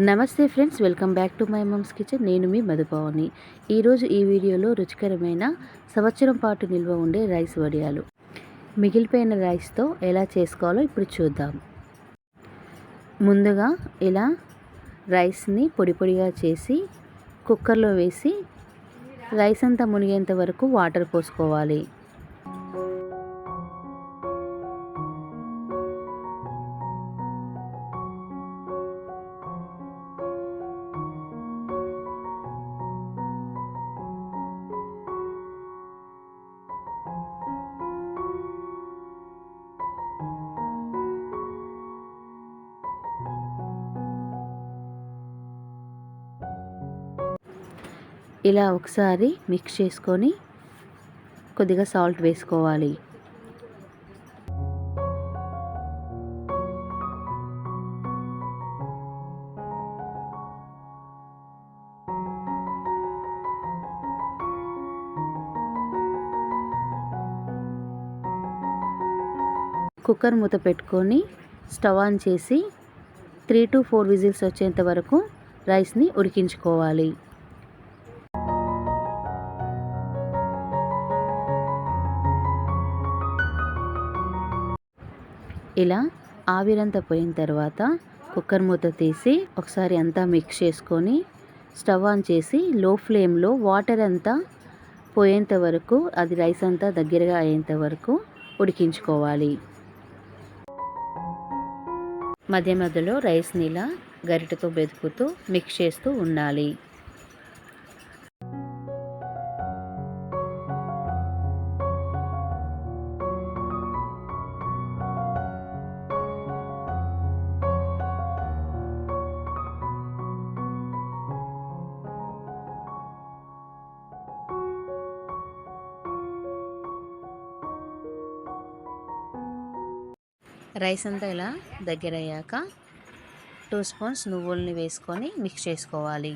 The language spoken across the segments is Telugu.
నమస్తే friends, welcome back to my mumps kitchen. నేను మీ మధుపవని. ఈరోజు ఈ వీడియోలో రుచికరమైన సంవత్సరం పాటు నిల్వ ఉండే రైస్ వడియాలు, మిగిలిపోయిన రైస్తో ఎలా చేసుకోవాలో ఇప్పుడు చూద్దాం. ముందుగా ఇలా రైస్ని పొడి పొడిగా చేసి కుక్కర్లో వేసి రైస్ అంతా మునిగేంత వరకు వాటర్ పోసుకోవాలి. ఇలా ఒకసారి మిక్స్ చేసుకొని కొద్దిగా సాల్ట్ వేసుకోవాలి. కుక్కర్ మూత పెట్టుకొని స్టవ్ ఆన్ చేసి 3 to 4 విజిల్స్ వచ్చేంత వరకు రైస్ని ఉడికించుకోవాలి. ఇలా ఆవిరంతా పోయిన తర్వాత కుక్కర్ మూత తీసి ఒకసారి అంతా మిక్స్ చేసుకొని స్టవ్ ఆన్ చేసి లో ఫ్లేమ్లో వాటర్ అంతా పోయేంత వరకు, అది రైస్ అంతా దగ్గరగా అయ్యేంత వరకు ఉడికించుకోవాలి. మధ్య మధ్యలో రైస్ని ఇలా గరిటెతో బెదుకుతూ మిక్స్ చేస్తూ ఉండాలి. రైస్ అంతా ఇలా దగ్గర అయ్యాక 2 స్పూన్స్ నువ్వుల్ని వేసుకొని మిక్స్ చేసుకోవాలి.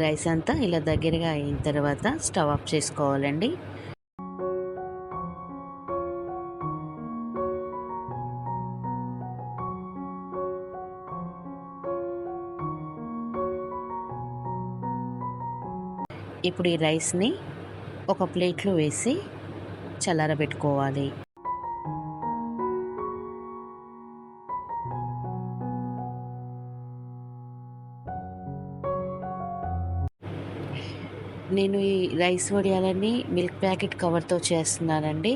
రైస్ అంతా ఇలా దగ్గరగా అయిన తర్వాత స్టవ్ ఆఫ్ చేసుకోవాలండి. ఇప్పుడు ఈ రైస్ని ఒక ప్లేట్లో వేసి చల్లారబెట్టుకోవాలి. నేను ఈ రైస్ వడియాలని మిల్క్ ప్యాకెట్ కవర్తో చేస్తున్నానండి.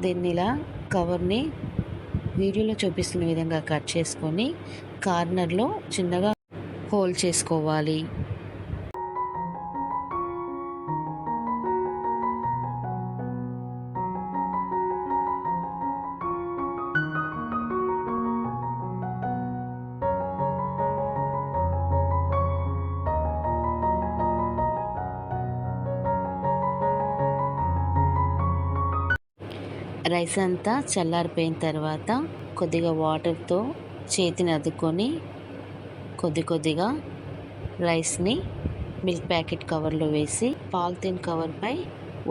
దీన్ని ఇలా కవర్ని వీడియోలో చూపిస్తున్న విధంగా కట్ చేసుకొని కార్నర్లో చిన్నగా హోల్ చేసుకోవాలి. రైస్ అంతా చల్లారిపోయిన తర్వాత కొద్దిగా వాటర్తో చేతిని అద్దుకొని కొద్దిగా రైస్ని మిల్క్ ప్యాకెట్ కవర్లో వేసి పాలిథిన్ కవర్పై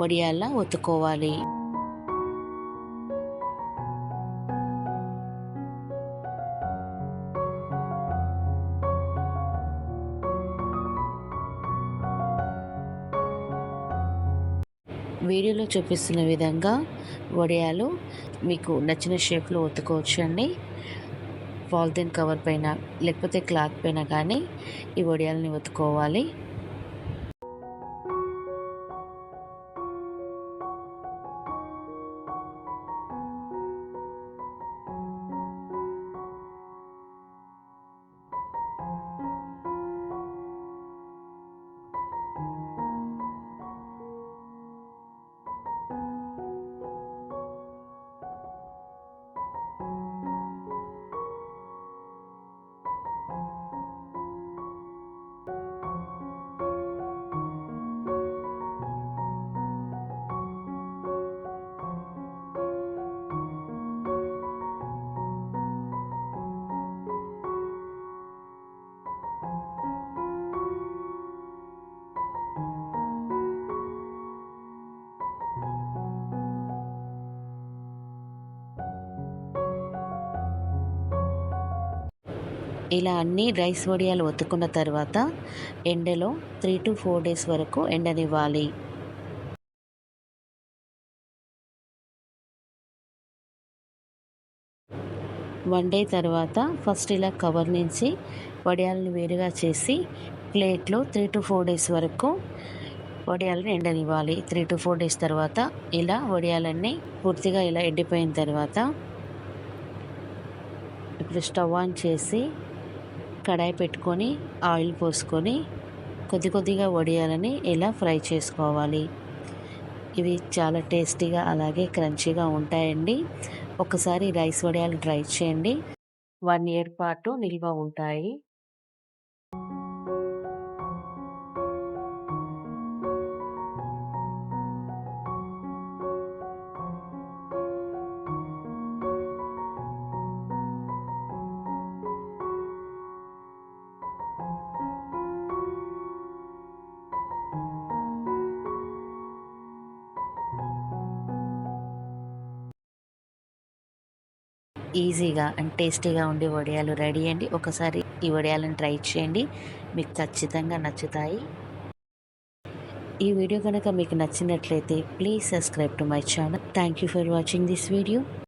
వడియాల్లా ఒత్తుకోవాలి. వీడియోలో చూపిస్తున్న విధంగా వడియాలు మీకు నచ్చిన షేప్లో ఒత్తుకోవచ్చు అండి. పాలిథిన్ కవర్ పైన లేకపోతే క్లాత్ పైన కానీ ఈ వడియాలని ఒత్తుకోవాలి. ఇలా అన్ని రైస్ వడియాలు ఒత్తుకున్న తర్వాత ఎండలో 3 to 4 డేస్ వరకు ఎండనివ్వాలి. 1 డే తర్వాత ఫస్ట్ ఇలా కవర్ నుంచి వడియాలను వేరుగా చేసి ప్లేట్లో 3 to 4 డేస్ వరకు వడియాలను ఎండనివ్వాలి. 3 to 4 డేస్ తర్వాత ఇలా వడియాలన్నీ పూర్తిగా ఇలా ఎండిపోయిన తర్వాత ఇప్పుడు స్టవ్ ఆన్ చేసి కడాయి పెట్టుకొని ఆయిల్ పోసుకొని కొద్దిగా వడియాలని ఇలా ఫ్రై చేసుకోవాలి. ఇవి చాలా టేస్టీగా అలాగే క్రంచీగా ఉంటాయండి. ఒకసారి రైస్ వడియాలు ట్రై చేయండి. 1 ఇయర్ పాటు నిల్వ ఉంటాయి. ఈజీగా అండ్ టేస్టీగా ఉండే వడియాలు రెడీ అండి. ఒకసారి ఈ వడియాలను ట్రై చేయండి, మీకు ఖచ్చితంగా నచ్చుతాయి. ఈ వీడియో కనుక మీకు నచ్చినట్లయితే please subscribe to my channel. Thank you for watching this video.